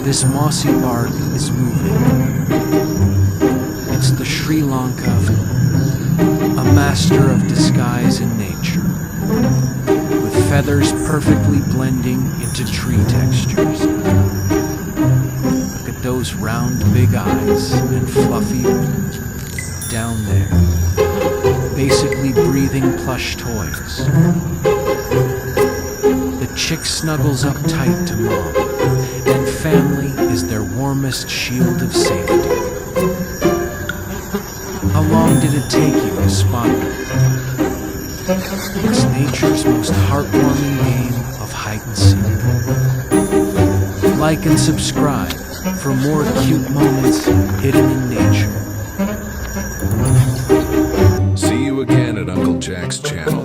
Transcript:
This mossy bark is moving. It's the Sri Lanka, a master of disguise in nature, with feathers perfectly blending into tree textures. Look at those round big eyes and fluffy down there, basically breathing plush toys. The chick snuggles up tight to mom, and family is their warmest shield of safety. How long did it take you to spot them? It's nature's most heartwarming game of hide and seek. Like and subscribe for more cute moments hidden in nature. See you again at Uncle Jack's channel.